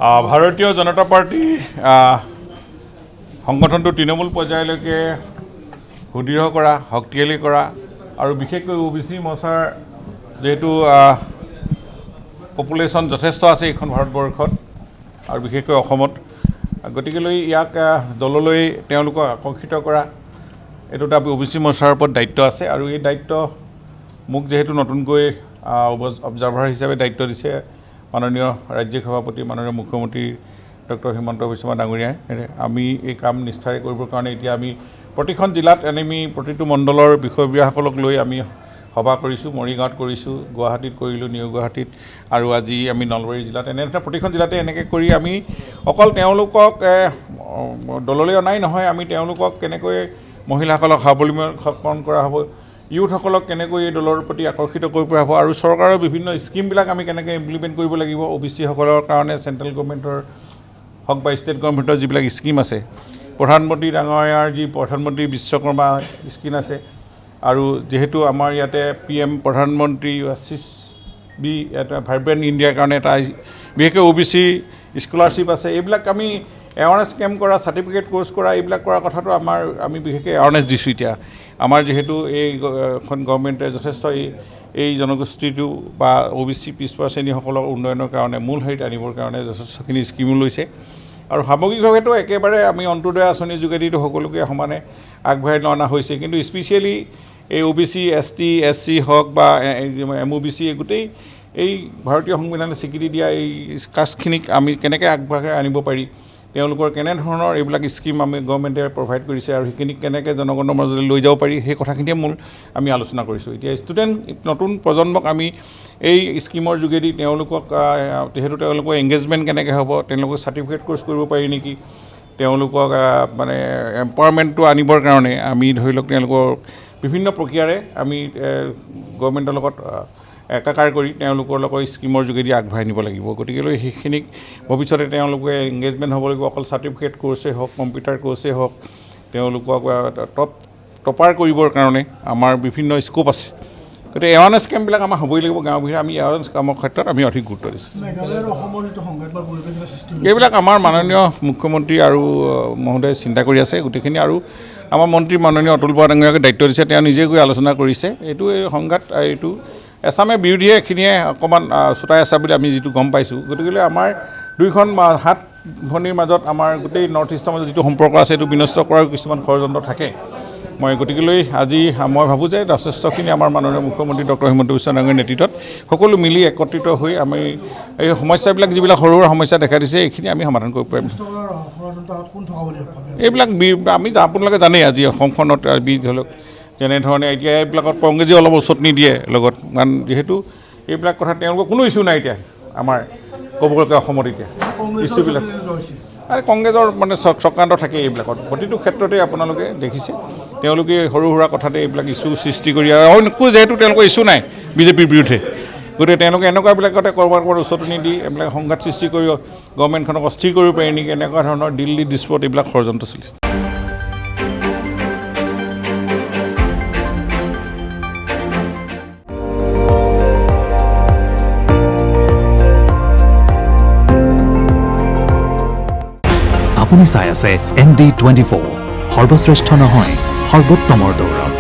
ভাৰতীয় জনতা পাৰ্টি সংগঠনটো তৃণমূল পৰ্যায়লৈকে সুদৃঢ় কৰা, শক্তিশালী কৰা আৰু বিশেষকৈ OBC মৰ্চাৰ যেহেতু পপুলেশ্যন যথেষ্ট আছে এইখন ভাৰতবৰ্ষত আৰু বিশেষকৈ অসমত, গতিকেলৈ ইয়াক দললৈ তেওঁলোকক আকৰ্ষিত কৰা এইটো এটা OBC মৰ্চাৰ ওপৰত দায়িত্ব আছে আৰু এই দায়িত্ব মোক যেহেতু নতুনকৈ অবজাৰ্ভাৰ হিচাপে দায়িত্ব দিছে মাননীয় ৰাজ্যিক সভাপতি মাননীয় মুখ্যমন্ত্ৰী ডক্টৰ হিমন্ত বিশ্ব শৰ্মা ডাঙৰীয়াই। আমি এই কাম নিষ্ঠাৰে কৰিবৰ কাৰণে এতিয়া আমি প্ৰতিখন জিলাত আমি প্ৰতিটো মণ্ডলৰ বিষয়ববীয়াসকলক লৈ আমি সভা কৰিছোঁ, মৰিগাঁৱত কৰিছোঁ, গুৱাহাটীত কৰিলোঁ, নিউ গুৱাহাটীত আৰু আজি আমি নলবাৰী জিলাত এনেধৰণে প্ৰতিখন জিলাতে এনেকৈ কৰি আমি অকল তেওঁলোকক দললৈ অনাই নহয়, আমি তেওঁলোকক কেনেকৈ মহিলাসকলক সবলীকৰণ কৰা হ'ব, ইউথসকলক কেনেকৈ এই দলৰ প্ৰতি আকৰ্ষিত কৰিব পৰা হ'ব আৰু চৰকাৰৰ বিভিন্ন স্কিমবিলাক আমি কেনেকৈ ইমপ্লিমেণ্ট কৰিব লাগিব OBCসকলৰ কাৰণে চেণ্ট্ৰেল গভৰ্ণমেণ্টৰ হওক বা ষ্টেট গভৰ্ণমেণ্টৰ যিবিলাক স্কিম আছে, প্ৰধানমন্ত্ৰী ডাঙৰীয়াৰ যি প্ৰধানমন্ত্ৰী বিশ্বকৰ্মা স্কিম আছে আৰু যিহেতু আমাৰ ইয়াতে PM প্ৰধানমন্ত্ৰী এটা ভাইব্ৰেণ্ট ইণ্ডিয়াৰ কাৰণে এটা বিশেষকৈ OBC স্কলাৰশ্বিপ আছে, এইবিলাক আমি এৱাৰনেছ কেম্প কৰা, চাৰ্টিফিকেট কোৰ্চ কৰা, এইবিলাক কৰাৰ কথাটো আমি বিশেষকৈ এৱাৰনেছ দিছোঁ। এতিয়া আমাৰ যিহেতু এইখন গভৰ্ণমেণ্টে যথেষ্ট এই জনগোষ্ঠীটো বা OBC পিছপৰা শ্ৰেণীসকলৰ উন্নয়নৰ কাৰণে মূল হেৰিত আনিবৰ কাৰণে যথেষ্টখিনি স্কিমো লৈছে আৰু সামগ্ৰিকভাৱেতো একেবাৰে আমি অন্ত্যোদয় আঁচনিৰ যোগেদিতো সকলোকে সমানে আগবঢ়াই অনা হৈছে, কিন্তু স্পেচিয়েলি এই OBC ST SC হওক বা MOBC গোটেই এই ভাৰতীয় সংবিধানে স্বীকৃতি দিয়া এই কাষ্টখিনিক আমি কেনেকৈ আগবঢ়াই আনিব পাৰি, তেওঁলোকৰ কেনেধৰণৰ এইবিলাক স্কিম আমি গভৰ্ণমেণ্টে প্ৰভাইড কৰিছে আৰু সেইখিনিক কেনেকৈ জনগণৰ মাজলৈ লৈ যাব পাৰি সেই কথাখিনিয়ে আমি আলোচনা কৰিছোঁ। এতিয়া নতুন প্ৰজন্মক আমি এই স্কিমৰ যোগেদি তেওঁলোকক যিহেতু তেওঁলোকৰ এংগেজমেণ্ট কেনেকৈ হ'ব, তেওঁলোকক চাৰ্টিফিকেট কোৰ্চ কৰিব পাৰি নেকি, তেওঁলোকক মানে এম্পাৱাৰমেণ্টটো আনিবৰ কাৰণে আমি ধৰি লওক তেওঁলোকৰ বিভিন্ন প্ৰক্ৰিয়াৰে আমি গভৰ্ণমেণ্টৰ লগত একাকাৰ কৰি তেওঁলোকৰ লগত স্কিমৰ যোগেদি আগবঢ়াই নিব লাগিব। গতিকেলৈ সেইখিনিক ভৱিষ্যতে তেওঁলোকে এংগেজমেণ্ট হ'ব লাগিব, অকল চাৰ্টিফিকেট কোৰ্চেই হওক, কম্পিউটাৰ কোৰ্চেই হওক, তেওঁলোকক টপাৰ কৰিবৰ কাৰণে আমাৰ বিভিন্ন স্কোপ আছে। গতিকে এৱাৰনেছ কেম্পবিলাক আমাৰ হ'বই লাগিব গাঁও ভিতৰত, আমি এৱাৰনেছ কামৰ ক্ষেত্ৰত আমি অধিক গুৰুত্ব দিছোঁ। এইবিলাক আমাৰ মাননীয় মুখ্যমন্ত্ৰী আৰু মহোদয়ে চিন্তা কৰি আছে গোটেইখিনি, আৰু আমাৰ মন্ত্ৰী মাননীয় অতুল বৰা ডাঙৰীয়াকে দায়িত্ব দিছে, তেওঁ নিজে গৈ আলোচনা কৰিছে। এই সংঘাত এইটো এছামে বিৰোধীয়ে এইখিনিয়ে অকণমান চোতাই আছে বুলি আমি যিটো গম পাইছোঁ। গতিকে আমাৰ দুইখন হাত ভনীৰ মাজত আমাৰ গোটেই নৰ্থ ইষ্টৰ মাজত যিটো সম্পৰ্ক আছে এইটো বিনষ্ট কৰাৰ কিছুমান ষড়যন্ত্ৰ থাকে। গতিকেলৈ আজি মই ভাবোঁ যে যথেষ্টখিনি আমাৰ মাননীয় মুখ্যমন্ত্ৰী ডক্টৰ হিমন্ত বিশ্ব ডাঙৰীয়াৰ নেতৃত্বত সকলো মিলি একত্ৰিত হৈ আমি এই সমস্যাবিলাক যিবিলাক সৰু সুৰা সমস্যা দেখা দিছে এইখিনি আমি সমাধান কৰিব পাৰিম। এইবিলাক আমি আপোনালোকে জানেই আজি অসমখনত ধৰি লওক যেনেধৰণে এতিয়া এইবিলাকত কংগ্ৰেছে অলপ ওচৰত নিদিয়ে লগত, কাৰণ যিহেতু এইবিলাক কথা তেওঁলোকৰ কোনো ইছ্যু নাই এতিয়া আমাৰ ক'ব গ'লে অসমত এতিয়া ইছ্যুবিলাক আৰু কংগ্ৰেছৰ মানে চক্ৰান্ত থাকে এইবিলাকত প্ৰতিটো ক্ষেত্ৰতে আপোনালোকে দেখিছে তেওঁলোকে সৰু সুৰা কথাতে এইবিলাক ইছ্যু সৃষ্টি কৰি আৰু যিহেতু তেওঁলোকৰ ইছ্যু নাই বিজেপিৰ বিৰুদ্ধে, গতিকে তেওঁলোকে এনেকুৱাবিলাকতে ক'ৰবাত ওচৰত নিদি এইবিলাক সংঘাত সৃষ্টি কৰি গভৰ্ণমেণ্টখনক অস্থিৰ কৰিব পাৰি নেকি, এনেকুৱা ধৰণৰ দিল্লী ডিস্পুট এইবিলাক ষড়যন্ত্ৰ চলিছে। আপুনি চাই আছে ND24, সৰ্বশ্ৰেষ্ঠ নহয় সৰ্বোত্তমৰ দৌৰ।